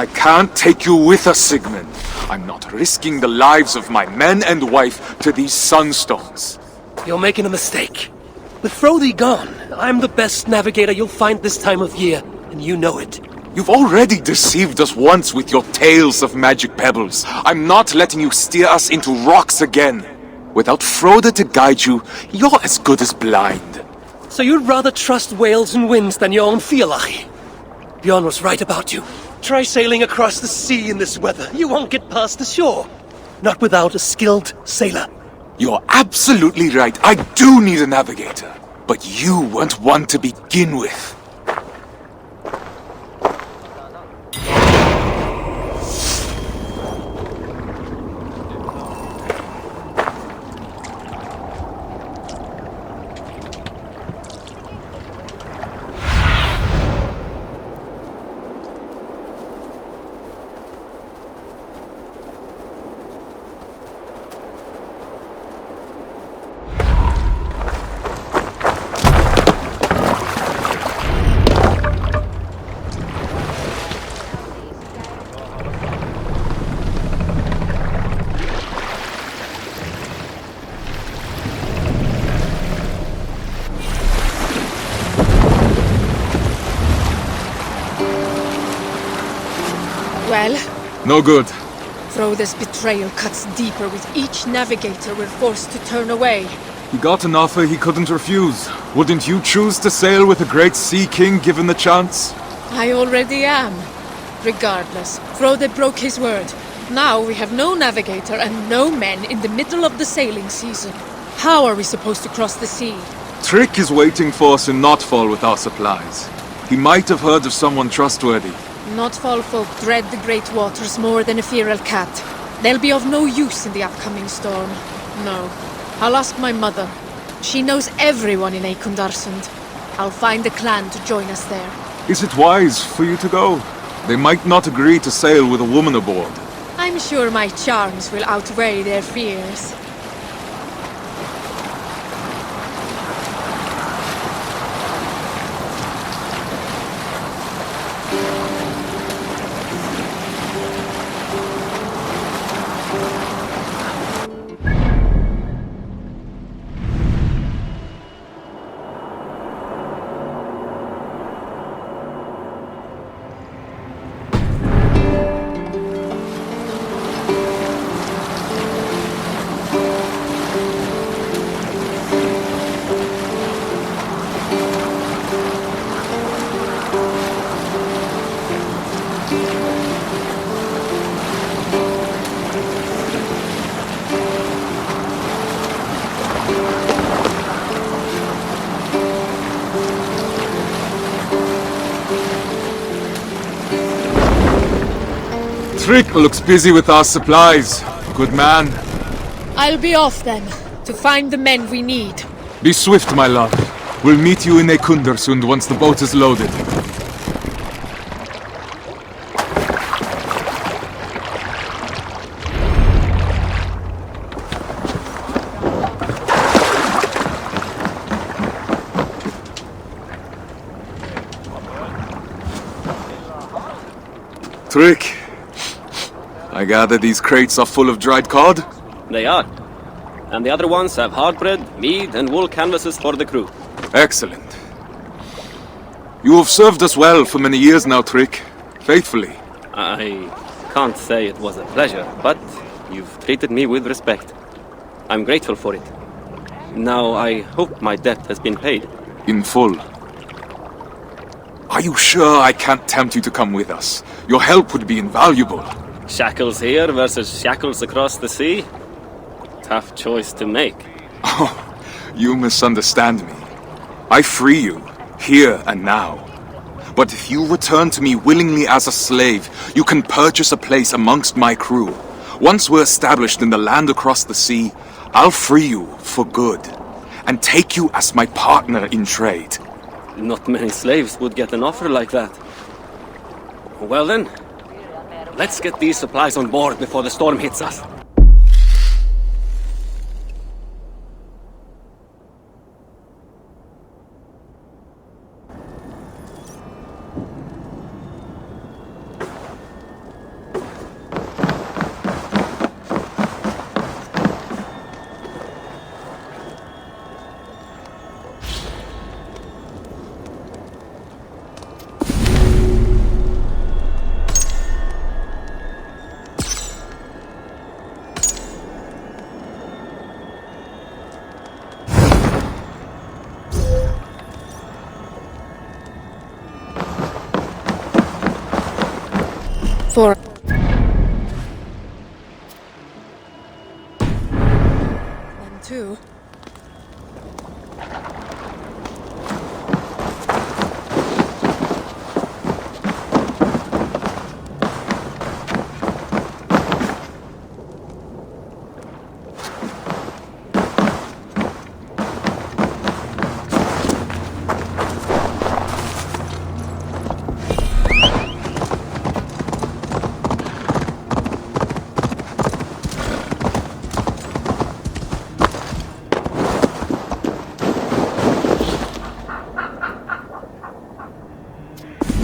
I can't take you with us, Sigmund. I'm not risking the lives of my men and wife to these sunstones. You're making a mistake. With Frodi gone, I'm the best navigator you'll find this time of year, and you know it. You've already deceived us once with your tales of magic pebbles. I'm not letting you steer us into rocks again. Without Frode to guide you, you're as good as blind. So you'd rather trust whales and winds than your own Fialach? Bjorn was right about you. Try sailing across the sea in this weather. You won't get past the shore. Not without a skilled sailor. You're absolutely right. I do need a navigator. But you weren't one to begin with. Well? No good. Frode's betrayal cuts deeper with each navigator we're forced to turn away. He got an offer he couldn't refuse. Wouldn't you choose to sail with a great sea king given the chance? I already am. Regardless, Frode broke his word. Now we have no navigator and no men in the middle of the sailing season. How are we supposed to cross the sea? Trick is waiting for us in Notfall with our supplies. He might have heard of someone trustworthy. Notfall folk dread the great waters more than a feral cat. They'll be of no use in the upcoming storm. No. I'll ask my mother. She knows everyone in Eikundarsund. I'll find a clan to join us there. Is it wise for you to go? They might not agree to sail with a woman aboard. I'm sure my charms will outweigh their fears. Trick looks busy with our supplies. Good man. I'll be off then, to find the men we need. Be swift, my love. We'll meet you in Eikundarsund once the boat is loaded. Trick. I gather these crates are full of dried cod? They are. And the other ones have hard bread, mead, and wool canvases for the crew. Excellent. You have served us well for many years now, Trick. Faithfully. I can't say it was a pleasure, but you've treated me with respect. I'm grateful for it. Now I hope my debt has been paid. In full. Are you sure I can't tempt you to come with us? Your help would be invaluable. Shackles here versus shackles across the sea? Tough choice to make. Oh, you misunderstand me. I free you, here and now. But if you return to me willingly as a slave, you can purchase a place amongst my crew. Once we're established in the land across the sea, I'll free you for good, and take you as my partner in trade. Not many slaves would get an offer like that. Well then, let's get these supplies on board before the storm hits us. For... Then two.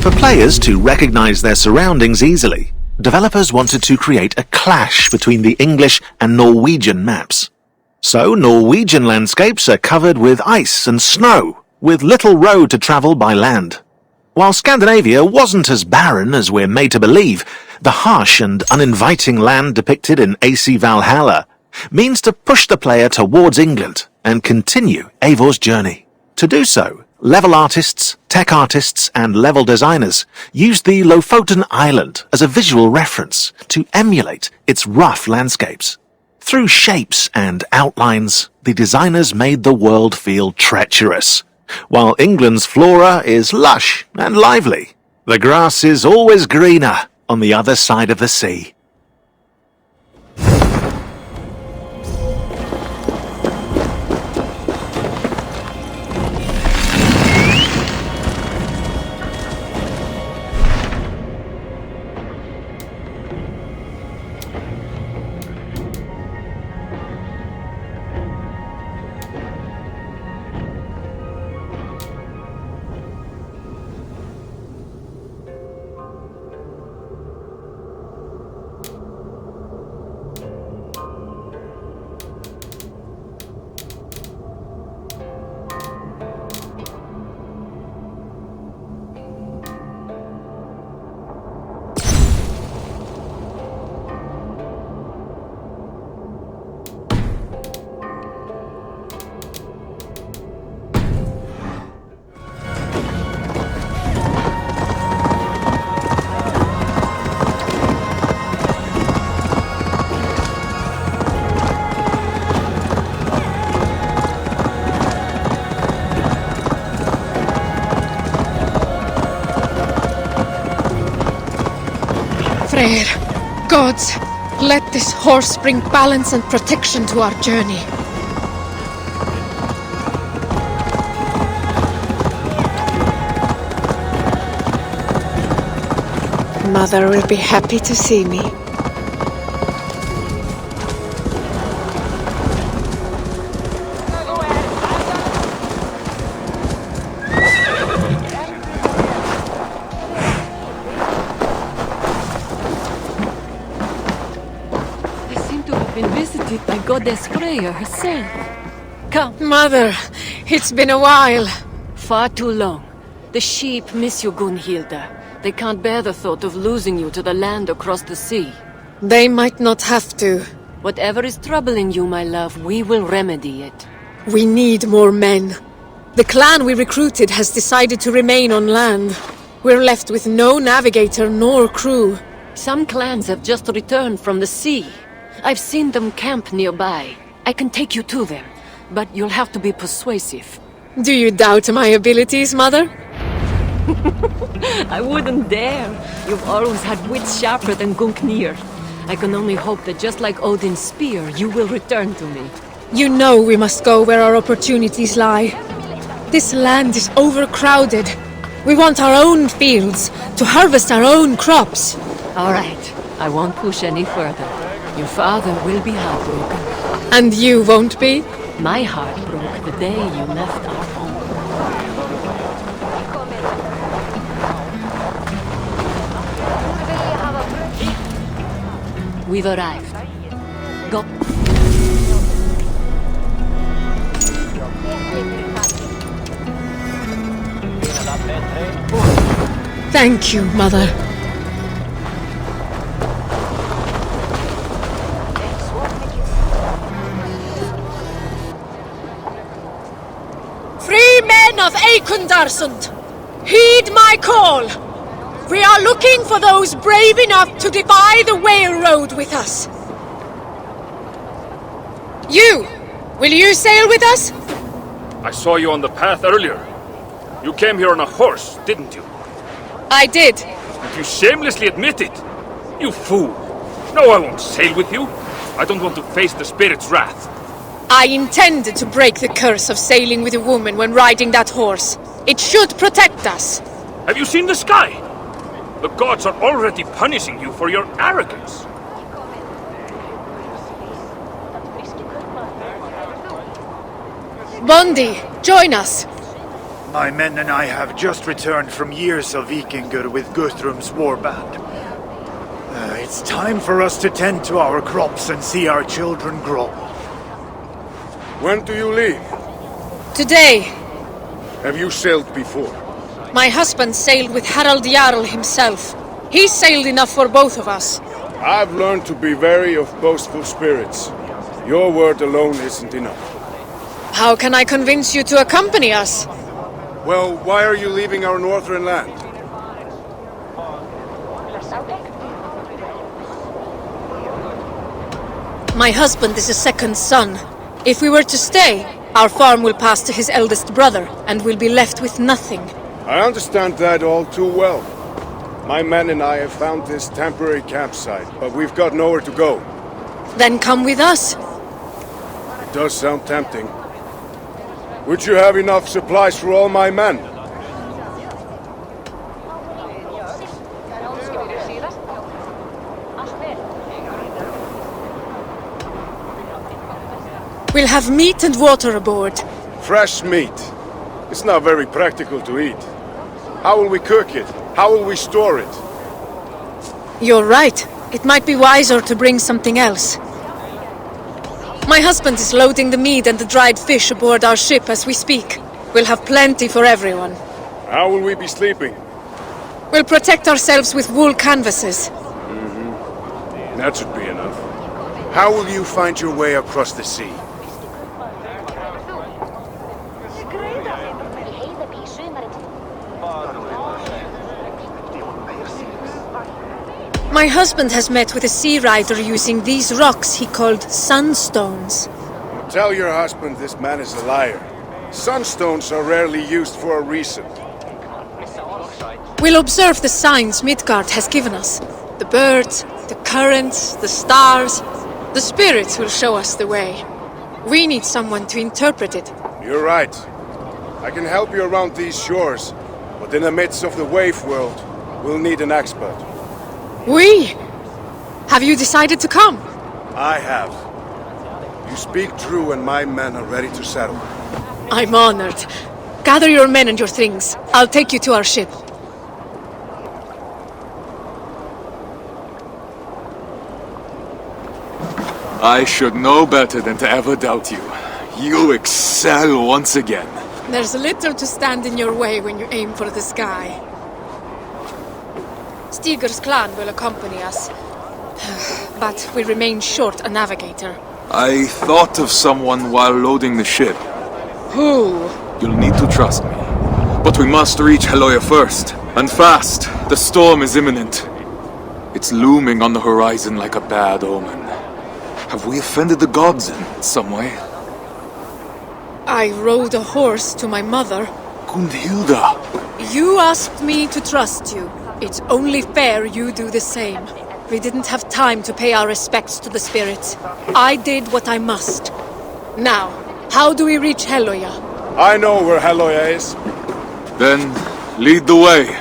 For players to recognize their surroundings easily, developers wanted to create a clash between the English and Norwegian maps. So Norwegian landscapes are covered with ice and snow, with little road to travel by land. While Scandinavia wasn't as barren as we're made to believe, the harsh and uninviting land depicted in AC Valhalla means to push the player towards England and continue Eivor's journey. To do so, level artists, tech artists and level designers used the Lofoten Island as a visual reference to emulate its rough landscapes. Through shapes and outlines, the designers made the world feel treacherous. While England's flora is lush and lively, the grass is always greener on the other side of the sea. Freyr, gods, let this horse bring balance and protection to our journey. Mother will be happy to see me. By Goddess Freya herself. Come. Mother, it's been a while. Far too long. The sheep miss you, Gunhilda. They can't bear the thought of losing you to the land across the sea. They might not have to. Whatever is troubling you, my love, we will remedy it. We need more men. The clan we recruited has decided to remain on land. We're left with no navigator nor crew. Some clans have just returned from the sea. I've seen them camp nearby. I can take you to them, but you'll have to be persuasive. Do you doubt my abilities, Mother? I wouldn't dare. You've always had wits sharper than Gungnir. I can only hope that just like Odin's spear, you will return to me. You know we must go where our opportunities lie. This land is overcrowded. We want our own fields, to harvest our own crops. All right, I won't push any further. Your father will be heartbroken. And you won't be? My heart broke the day you left our home. We've arrived. Go. Thank you, Mother. Free men of Eikundarsund, heed my call! We are looking for those brave enough to defy the whale road with us. You! Will you sail with us? I saw you on the path earlier. You came here on a horse, didn't you? I did. But you shamelessly admit it. You fool. No, I won't sail with you. I don't want to face the spirit's wrath. I intended to break the curse of sailing with a woman when riding that horse. It should protect us. Have you seen the sky? The gods are already punishing you for your arrogance. Bondi, join us. My men and I have just returned from years of Vikingur with Guthrum's warband. It's time for us to tend to our crops and see our children grow. When do you leave? Today, Have you sailed before? my husband sailed with Harald Jarl himself. He sailed enough for both of us. I've learned to be wary of boastful spirits. Your word alone isn't enough. How can I convince you to accompany us? Well, why are you leaving our northern land? My husband is a second son. If we were to stay, our farm will pass to his eldest brother, and we'll be left with nothing. I understand that all too well. My men and I have found this temporary campsite, but we've got nowhere to go. Then come with us. It does sound tempting. Would you have enough supplies for all my men? We'll have meat and water aboard. Fresh meat. It's not very practical to eat. How will we cook it? How will we store it? You're right. It might be wiser to bring something else. My husband is loading the meat and the dried fish aboard our ship as we speak. We'll have plenty for everyone. How will we be sleeping? We'll protect ourselves with wool canvases. That should be enough. How will you find your way across the sea? My husband has met with a sea rider using these rocks he called sunstones. Tell your husband this man is a liar. Sunstones are rarely used for a reason. We'll observe the signs Midgard has given us. The birds, the currents, the stars. The spirits will show us the way. We need someone to interpret it. You're right. I can help you around these shores, but in the midst of the wave world, we'll need an expert. We? Have you decided to come? I have. You speak true and my men are ready to settle. I'm honored. Gather your men and your things. I'll take you to our ship. I should know better than to ever doubt you. You excel once again. There's little to stand in your way when you aim for the sky. Stigur's clan will accompany us, but we remain short a navigator. I thought of someone while loading the ship. Who? You'll need to trust me. But we must reach Heloia first, and fast. The storm is imminent. It's looming on the horizon like a bad omen. Have we offended the gods in some way? I rode a horse to my mother. Gundhilda! You asked me to trust you. It's only fair you do the same. We didn't have time to pay our respects to the spirits. I did what I must. Now, how do we reach Heloia? I know where Heloia is. Then, lead the way.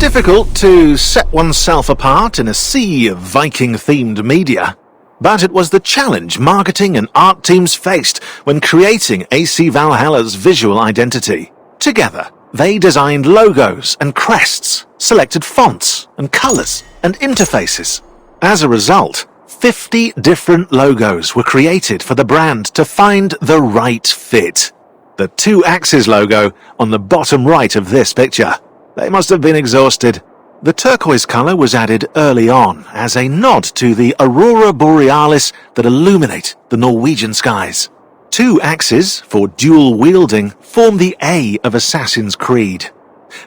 difficult to set oneself apart in a sea of Viking-themed media, but it was the challenge marketing and art teams faced when creating AC Valhalla's visual identity. Together, they designed logos and crests, selected fonts and colours and interfaces. As a result, 50 different logos were created for the brand to find the right fit. The 2 axes logo on the bottom right of this picture. They must have been exhausted. The turquoise colour was added early on as a nod to the aurora borealis that illuminate the Norwegian skies. 2 axes for dual wielding form the A of Assassin's Creed.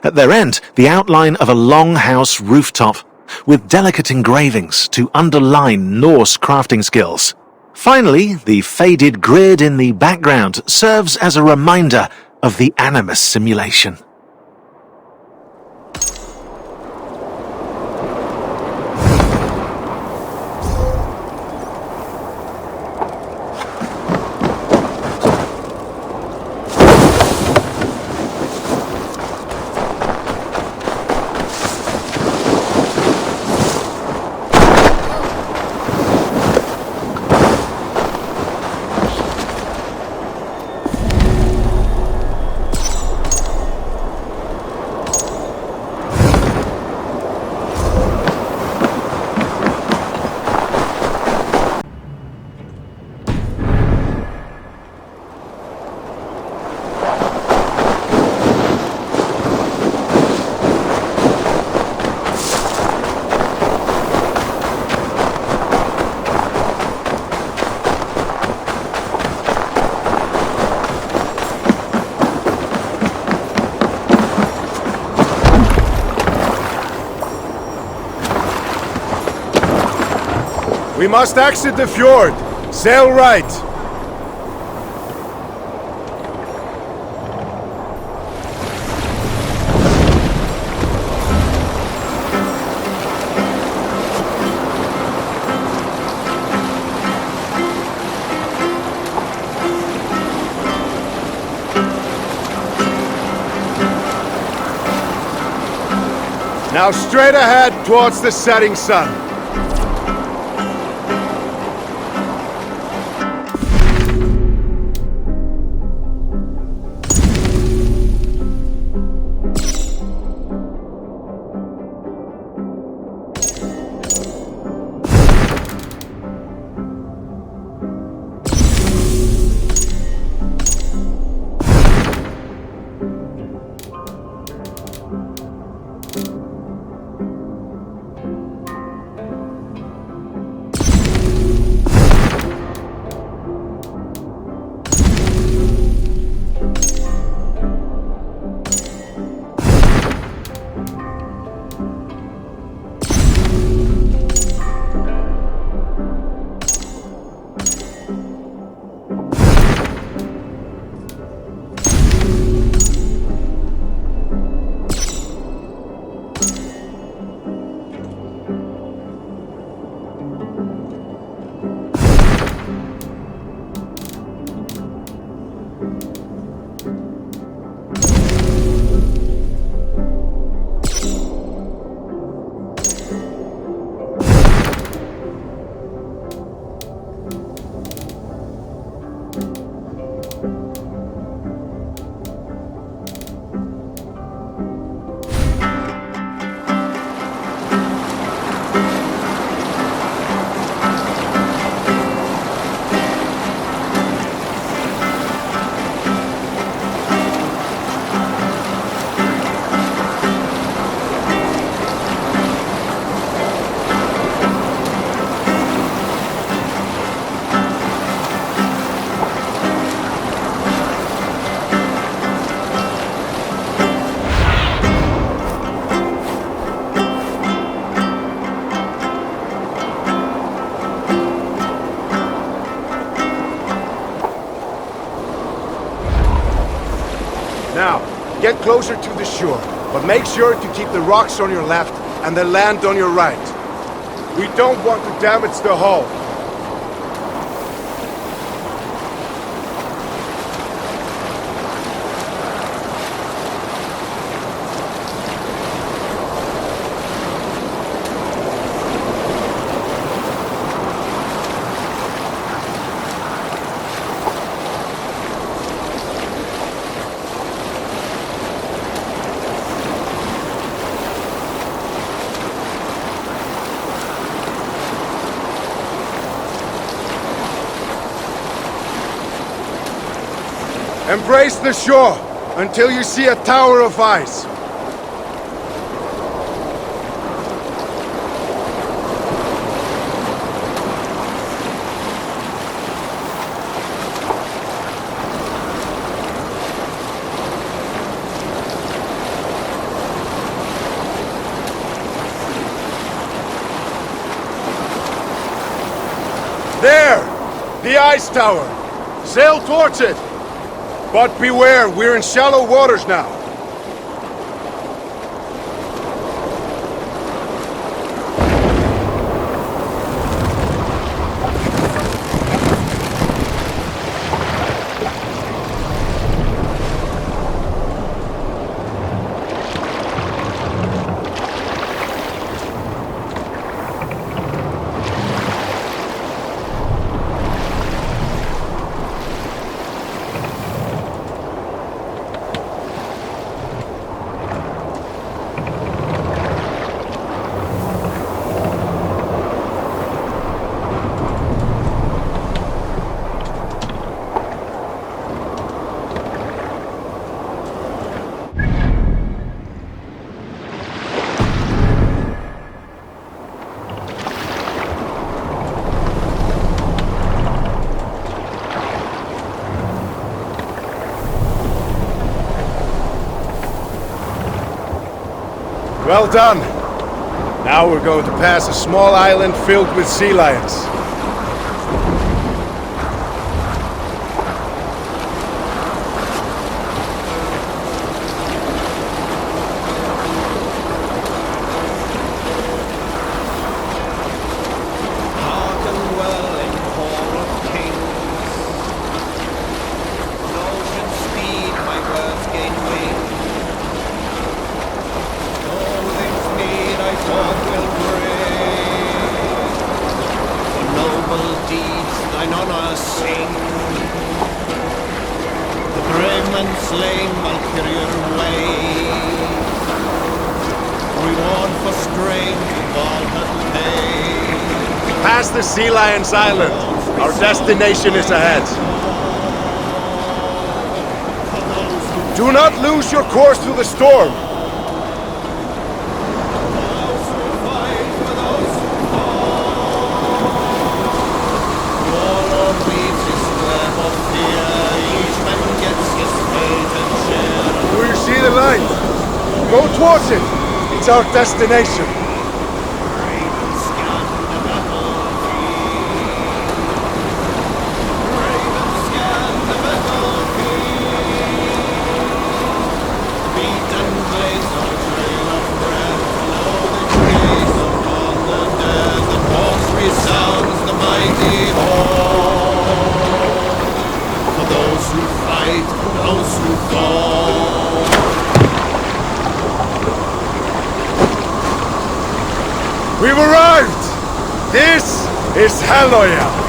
At their end, the outline of a longhouse rooftop with delicate engravings to underline Norse crafting skills. Finally, the faded grid in the background serves as a reminder of the Animus simulation. We must exit the fjord. Sail right. Now straight ahead towards the setting sun. Get closer to the shore, but make sure to keep the rocks on your left and the land on your right. We don't want to damage the hull. Embrace the shore until you see a tower of ice. There! The ice tower! Sail towards it! But beware, we're in shallow waters now. Well done. Now we're going to pass a small island filled with sea lions. Pass the Sea Lions Island. Our destination is ahead. Do not lose your course through the storm. Do you see the light? Go towards it. It's our destination. We've arrived! This is Halloya!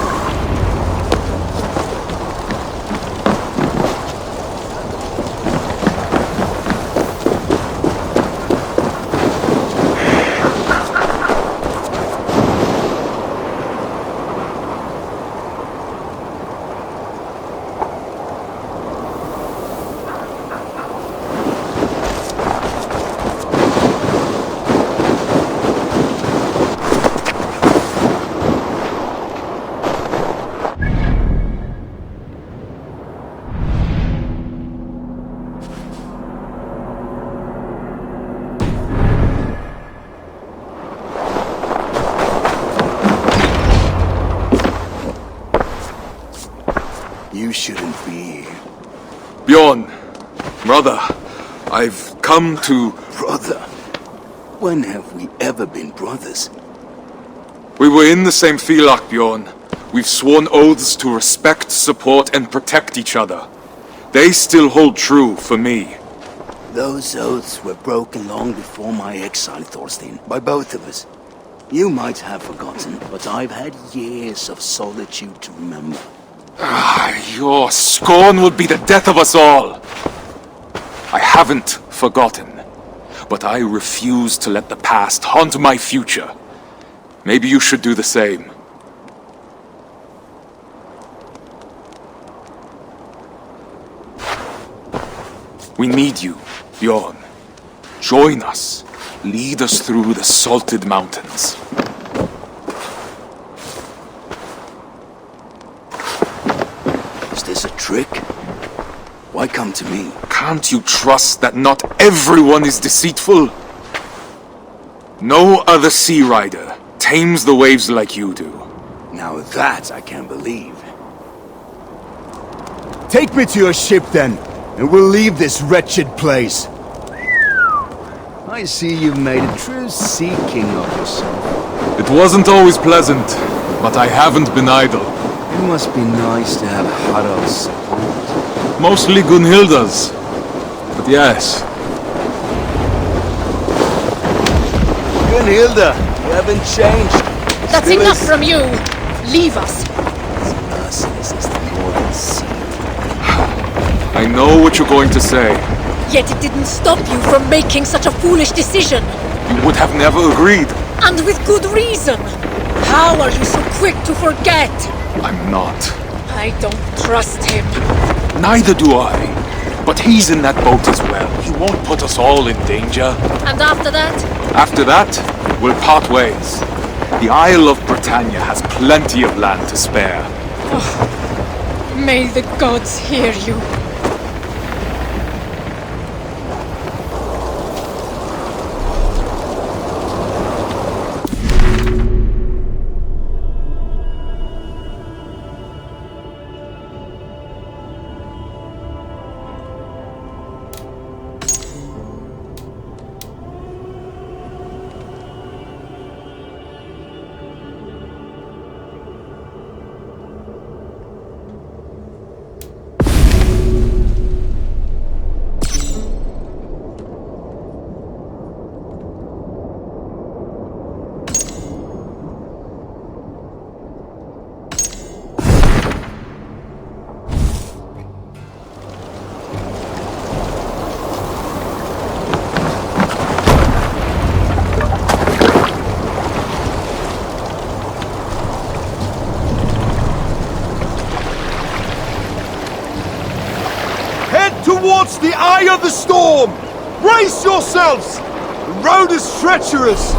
You shouldn't be here. Bjorn, brother, I've come to... Brother? When have we ever been brothers? We were in the same Filak, Bjorn. We've sworn oaths to respect, support, and protect each other. They still hold true for me. Those oaths were broken long before my exile, Thorstein, by both of us. You might have forgotten, but I've had years of solitude to remember. Your scorn would be the death of us all. I haven't forgotten, but I refuse to let the past haunt my future. Maybe you should do the same. We need you, Bjorn. Join us. Lead us through the salted mountains. Is this a trick? Why come to me? Can't you trust that not everyone is deceitful? No other sea rider tames the waves like you do. Now that I can't believe. Take me to your ship then, and we'll leave this wretched place. I see you've made a true sea king of yourself. It wasn't always pleasant, but I haven't been idle. It must be nice to have Harald's support. Mostly Gunhilda's. But yes. Gunhilda, you haven't changed. That's Still enough is- from you! Leave us! As merciless as the northern sea. I know what you're going to say. Yet it didn't stop you from making such a foolish decision! You would have never agreed. And with good reason! How are you so quick to forget? I'm not. I don't trust him. Neither do I. But he's in that boat as well. He won't put us all in danger. And after that? After that, we'll part ways. The Isle of Britannia has plenty of land to spare. May the gods hear you. Towards the eye of the storm! Brace yourselves! The road is treacherous!